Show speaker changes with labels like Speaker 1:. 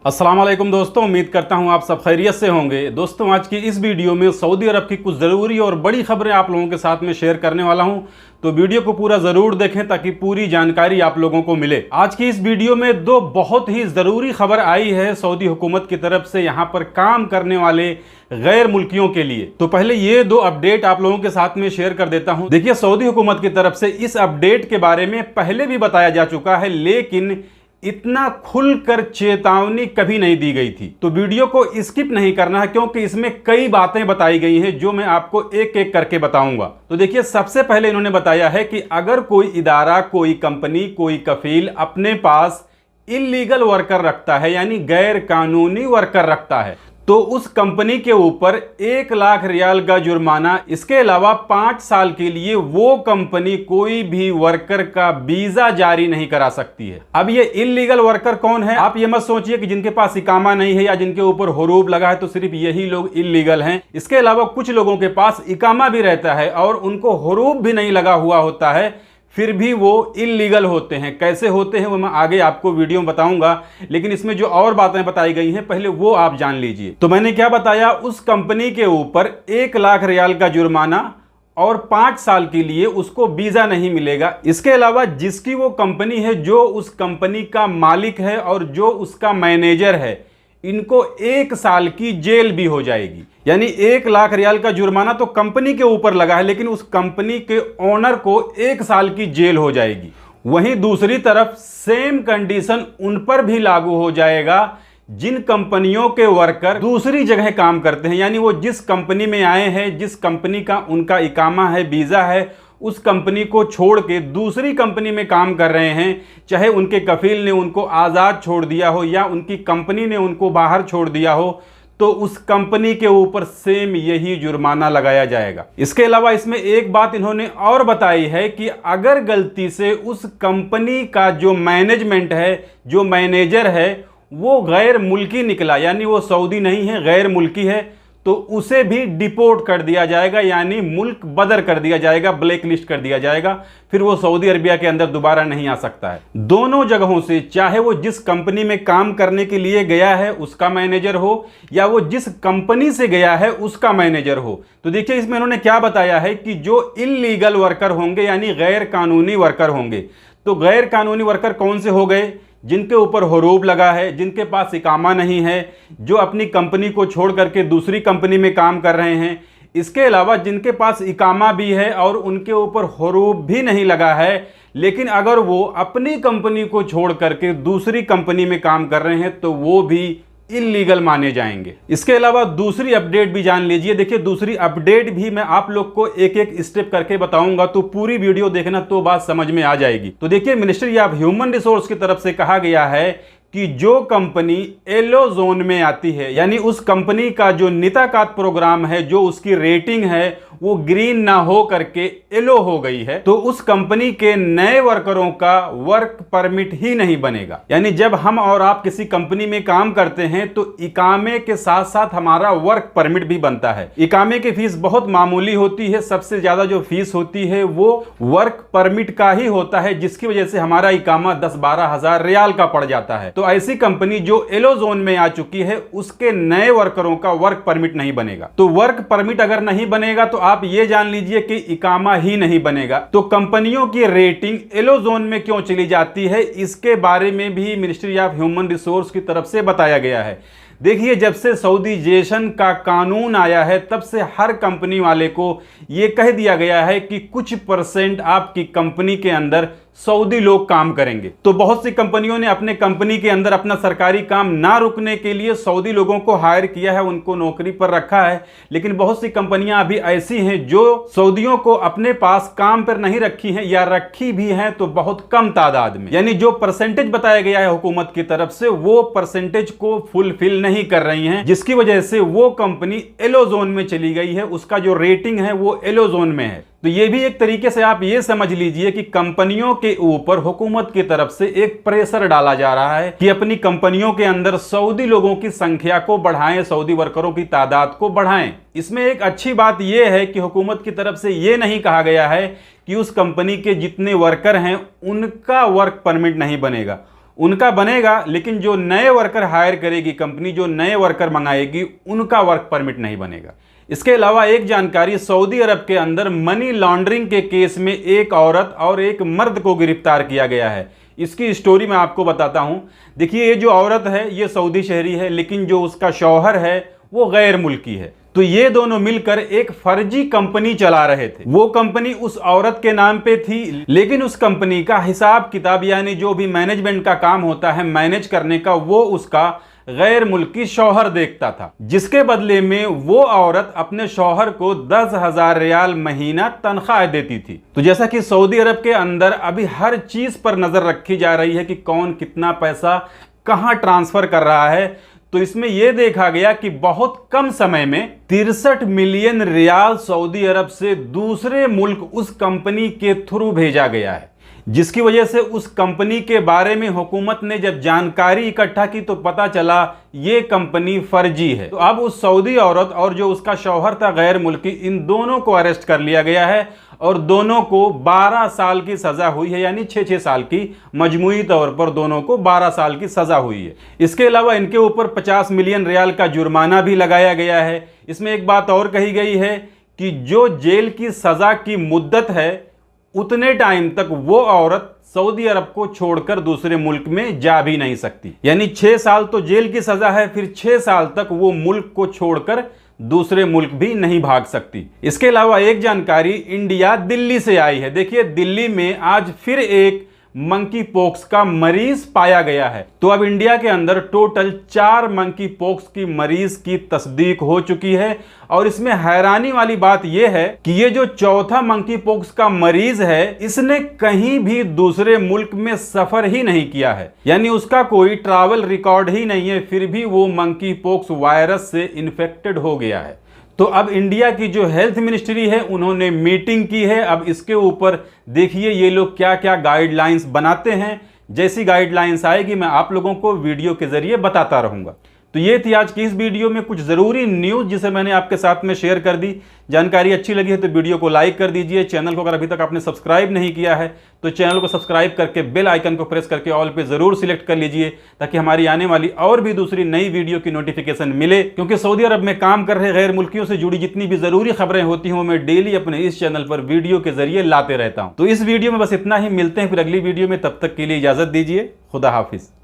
Speaker 1: अस्सलाम वालेकुम दोस्तों, उम्मीद करता हूं आप सब खैरियत से होंगे। दोस्तों, आज की इस वीडियो में सऊदी अरब की कुछ ज़रूरी और बड़ी खबरें आप लोगों के साथ में शेयर करने वाला हूं, तो वीडियो को पूरा ज़रूर देखें ताकि पूरी जानकारी आप लोगों को मिले। आज की इस वीडियो में दो बहुत ही ज़रूरी खबर आई है सऊदी हुकूमत की तरफ से यहाँ पर काम करने वाले गैर मुल्कियों के लिए। तो पहले ये दो अपडेट आप लोगों के साथ में शेयर कर देता हूँ। देखिए, सऊदी हुकूमत की तरफ से इस अपडेट के बारे में पहले भी बताया जा चुका है, लेकिन इतना खुलकर चेतावनी कभी नहीं दी गई थी। तो वीडियो को स्किप नहीं करना है, क्योंकि इसमें कई बातें बताई गई हैं जो मैं आपको एक एक करके बताऊंगा। तो देखिए, सबसे पहले इन्होंने बताया है कि अगर कोई इदारा, कोई कंपनी, कोई कफील अपने पास इल्लीगल वर्कर रखता है, यानी गैर कानूनी वर्कर रखता है, तो उस कंपनी के ऊपर 1 लाख रियाल का जुर्माना, इसके अलावा 5 साल के लिए वो कंपनी कोई भी वर्कर का वीजा जारी नहीं करा सकती है। अब ये इल्लीगल वर्कर कौन है? आप ये मत सोचिए कि जिनके पास इकामा नहीं है या जिनके ऊपर हुरूब लगा है तो सिर्फ यही लोग इल्लीगल हैं। इसके अलावा कुछ लोगों के पास इकामा भी रहता है और उनको हुरूब भी नहीं लगा हुआ होता है, फिर भी वो इल्लीगल होते हैं। कैसे होते हैं वो मैं आगे आपको वीडियो में बताऊंगा, लेकिन इसमें जो और बातें बताई गई हैं पहले वो आप जान लीजिए। तो मैंने क्या बताया, उस कंपनी के ऊपर 1 लाख रियाल का जुर्माना और 5 साल के लिए उसको वीजा नहीं मिलेगा। इसके अलावा जिसकी वो कंपनी है, जो उस कंपनी का मालिक है और जो उसका मैनेजर है, इनको 1 साल की जेल भी हो जाएगी। यानी 1 लाख रियाल का जुर्माना तो कंपनी के ऊपर लगा है, लेकिन उस कंपनी के ओनर को 1 साल की जेल हो जाएगी। वहीं दूसरी तरफ सेम कंडीशन उन पर भी लागू हो जाएगा जिन कंपनियों के वर्कर दूसरी जगह काम करते हैं। यानी वो जिस कंपनी में आए हैं, जिस कंपनी का उनका इकामा है, वीजा है, उस कंपनी को छोड़ के दूसरी कंपनी में काम कर रहे हैं, चाहे उनके कफील ने उनको आज़ाद छोड़ दिया हो या उनकी कंपनी ने उनको बाहर छोड़ दिया हो, तो उस कंपनी के ऊपर सेम यही जुर्माना लगाया जाएगा। इसके अलावा इसमें एक बात इन्होंने और बताई है कि अगर गलती से उस कंपनी का जो मैनेजमेंट है, जो मैनेजर है, वो गैर मुल्की निकला, यानी वो सऊदी नहीं है, गैर मुल्की है, तो उसे भी डिपोर्ट कर दिया जाएगा, यानी मुल्क बदर कर दिया जाएगा, ब्लैक लिस्ट कर दिया जाएगा। फिर वो सऊदी अरबिया के अंदर दोबारा नहीं आ सकता है। दोनों जगहों से, चाहे वो जिस कंपनी में काम करने के लिए गया है उसका मैनेजर हो या वो जिस कंपनी से गया है उसका मैनेजर हो। तो देखिए, इसमें उन्होंने क्या बताया है कि जो इल्लीगल वर्कर होंगे, यानी गैर कानूनी वर्कर होंगे, तो गैर कानूनी वर्कर कौन से हो गए? जिनके ऊपर हुरूब लगा है, जिनके पास इकामा नहीं है, जो अपनी कंपनी को छोड़ करके दूसरी कंपनी में काम कर रहे हैं। इसके अलावा जिनके पास इकामा भी है और उनके ऊपर हुरूब भी नहीं लगा है, लेकिन अगर वो अपनी कंपनी को छोड़ करके दूसरी कंपनी में काम कर रहे हैं तो वो भी इल्लीगल माने जाएंगे। इसके अलावा दूसरी अपडेट भी जान लीजिए। देखिए, दूसरी अपडेट भी मैं आप लोग को एक एक स्टेप करके बताऊंगा, तो पूरी वीडियो देखना तो बात समझ में आ जाएगी। तो देखिए, मिनिस्ट्री ऑफ ह्यूमन रिसोर्स की तरफ से कहा गया है कि जो कंपनी येलो जोन में आती है, यानी उस कंपनी का जो निताकात प्रोग्राम है, जो उसकी रेटिंग है वो ग्रीन ना हो करके येलो हो गई है, तो उस कंपनी के नए वर्करों का वर्क परमिट ही नहीं बनेगा। यानी जब हम और आप किसी कंपनी में काम करते हैं तो इकामे के साथ साथ हमारा वर्क परमिट भी बनता है। इकामे की फीस बहुत मामूली होती है, सबसे ज्यादा जो फीस होती है वो वर्क परमिट का ही होता है, जिसकी वजह से हमारा इकामा 10-12 हजार रियाल का पड़ जाता है। तो ऐसी कंपनी जो येलो जोन में आ चुकी है, उसके नए वर्करों का वर्क परमिट नहीं बनेगा। तो वर्क परमिट अगर नहीं बनेगा तो आप ये जान लीजिए कि इकामा ही नहीं बनेगा। तो कंपनियों की रेटिंग येलो जोन में क्यों चली जाती है, इसके बारे में भी मिनिस्ट्री ऑफ ह्यूमन रिसोर्स की तरफ से बताया गया है। देखिए, जब से सऊदीजेशन का कानून आया है तब से हर कंपनी वाले को यह कह दिया गया है कि कुछ % आपकी कंपनी के अंदर सऊदी लोग काम करेंगे। तो बहुत सी कंपनियों ने अपने कंपनी के अंदर अपना सरकारी काम ना रुकने के लिए सऊदी लोगों को हायर किया है, उनको नौकरी पर रखा है। लेकिन बहुत सी कंपनियां अभी ऐसी हैं जो सऊदियों को अपने पास काम पर नहीं रखी हैं, या रखी भी हैं तो बहुत कम तादाद में। यानी जो परसेंटेज बताया गया है हुकूमत की तरफ से, वो परसेंटेज को फुलफिल नहीं कर रही हैं, जिसकी वजह से वो कंपनी येलो जोन में चली गई है। उसका जो रेटिंग है वो येलो जोन में है। तो ये भी एक तरीके से आप ये समझ लीजिए कि कंपनियों के ऊपर हुकूमत की तरफ से एक प्रेशर डाला जा रहा है कि अपनी कंपनियों के अंदर सऊदी लोगों की संख्या को बढ़ाएं, सऊदी वर्करों की तादाद को बढ़ाएं। इसमें एक अच्छी बात यह है कि हुकूमत की तरफ से ये नहीं कहा गया है कि उस कंपनी के जितने वर्कर हैं उनका वर्क परमिट नहीं बनेगा। उनका बनेगा, लेकिन जो नए वर्कर हायर करेगी कंपनी, जो नए वर्कर मंगाएगी, उनका वर्क परमिट नहीं बनेगा। इसके अलावा एक जानकारी, सऊदी अरब के अंदर मनी लॉन्ड्रिंग के केस में एक औरत और एक मर्द को गिरफ्तार किया गया है। इसकी स्टोरी मैं आपको बताता हूं। देखिए, ये जो औरत है ये सऊदी शहरी है, लेकिन जो उसका शौहर है वो गैर मुल्की है। तो ये दोनों मिलकर एक फर्जी कंपनी चला रहे थे। वो कंपनी उस औरत के नाम पे थी, लेकिन उस कंपनी का हिसाब किताब, यानी जो भी मैनेजमेंट का काम होता है मैनेज करने का, वो उसका गैर मुल्की शौहर देखता था, जिसके बदले में वो औरत अपने शौहर को 10,000 रियाल महीना तनख्वाह देती थी। तो जैसा कि सऊदी अरब के अंदर अभी हर चीज पर नजर रखी जा रही है कि कौन कितना पैसा कहां ट्रांसफर कर रहा है, तो इसमें यह देखा गया कि बहुत कम समय में 63 मिलियन रियाल सऊदी अरब से दूसरे मुल्क उस कंपनी के थ्रू भेजा गया है, जिसकी वजह से उस कंपनी के बारे में हुकूमत ने जब जानकारी इकट्ठा की तो पता चला ये कंपनी फर्जी है। तो अब उस सऊदी औरत और जो उसका शौहर था गैर मुल्की, इन दोनों को अरेस्ट कर लिया गया है और दोनों को 12 साल की सजा हुई है, यानी 6-6 साल की, मजमूई तौर पर दोनों को 12 साल की सजा हुई है। इसके अलावा इनके ऊपर 50 मिलियन रियाल का जुर्माना भी लगाया गया है। इसमें एक बात और कही गई है कि जो जेल की सजा की मुद्दत है उतने टाइम तक वो औरत सऊदी अरब को छोड़कर दूसरे मुल्क में जा भी नहीं सकती, यानी 6 साल तो जेल की सजा है, फिर 6 साल तक वो मुल्क को छोड़कर दूसरे मुल्क भी नहीं भाग सकती। इसके अलावा एक जानकारी इंडिया दिल्ली से आई है। देखिए, दिल्ली में आज फिर एक मंकी पॉक्स का मरीज पाया गया है। तो अब इंडिया के अंदर टोटल 4 मंकी पॉक्स की मरीज की तस्दीक हो चुकी है। और इसमें हैरानी वाली बात यह है कि ये जो चौथा मंकी पॉक्स का मरीज है, इसने कहीं भी दूसरे मुल्क में सफर ही नहीं किया है, यानी उसका कोई ट्रैवल रिकॉर्ड ही नहीं है, फिर भी वो मंकी पॉक्स वायरस से इन्फेक्टेड हो गया है। तो अब इंडिया की जो हेल्थ मिनिस्ट्री है उन्होंने मीटिंग की है। अब इसके ऊपर देखिए ये लोग क्या क्या गाइडलाइंस बनाते हैं। जैसी गाइडलाइंस आएगी मैं आप लोगों को वीडियो के जरिए बताता रहूंगा। तो ये थी आज की इस वीडियो में कुछ ज़रूरी न्यूज़ जिसे मैंने आपके साथ में शेयर कर दी। जानकारी अच्छी लगी है तो वीडियो को लाइक कर दीजिए। चैनल को अगर अभी तक आपने सब्सक्राइब नहीं किया है तो चैनल को सब्सक्राइब करके बेल आइकन को प्रेस करके ऑल पे ज़रूर सिलेक्ट कर लीजिए, ताकि हमारी आने वाली और भी दूसरी नई वीडियो की नोटिफिकेशन मिले। क्योंकि सऊदी अरब में काम कर रहे गैर मुल्कियों से जुड़ी जितनी भी ज़रूरी खबरें होती हैं वो मैं डेली अपने इस चैनल पर वीडियो के जरिए लाते रहता हूँ। तो इस वीडियो में बस इतना ही, मिलते हैं फिर अगली वीडियो में। तब तक के लिए इजाज़त दीजिए। खुदा हाफिज़।